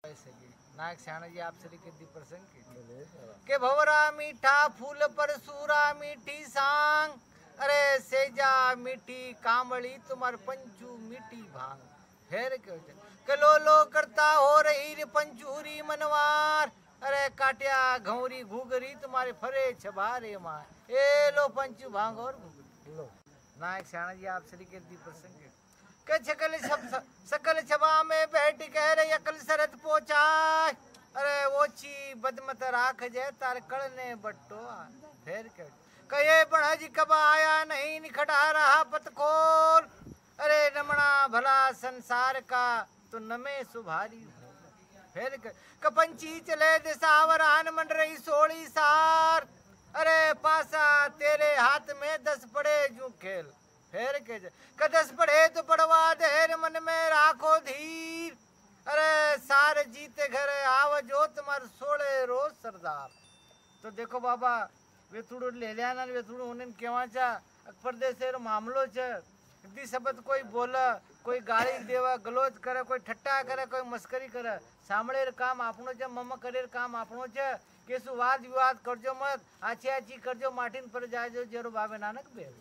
नायक सियाणा जी आप श्री के प्रसंग के भवरा मीठा फूल पर सूरा मीठी सांग, अरे सेजा मीठी कामड़ी तुम्हार पंचू मीठी भांग। फेर के लो करता हो रही रे पंचूरी मनवार, अरे काटिया घौरी घुगरी तुम्हारे फरे छबारे मार। ए लो पंचू भांग और लो। नायक सियाणा जी आप श्री के प्रसंग के सकल छबा में बैठ कह रहे अकल सरत पोचा, अरे ओछी बदमत राख जे तार कड़ने बट्टो। फिर कहे बड़ाजी कब आया नहीं निखटा रहा पतखोल, अरे नमना भला संसार का तो नमे सुभारी। फिर कपंची चले दिसावरान मंड रही सोड़ी सार, अरे पासा तेरे हाथ में 10 पड़े जू खेल। फिर के 10 पढ़े तो पढ़वा देर मन में राखो धीर, अरे सारे जीते घर आव जो तुम्हार 16 रोज सरदार। तो देखो बाबा वे थोड़ो ले लिया ना वे थोड़ो उन्हें केवा चा परदेश रो मामलो छ। दी शब्द कोई बोला कोई गाली देवा गलोच करे कोई ठट्टा करे कोई मस्करी करे, सामने काम आपनो छ मम करे काम आपनो छ। केसु वाद विवाद करजो मत, आछी आछी करजो माटीन पर जाजो जेरो बाबे नानक बेल।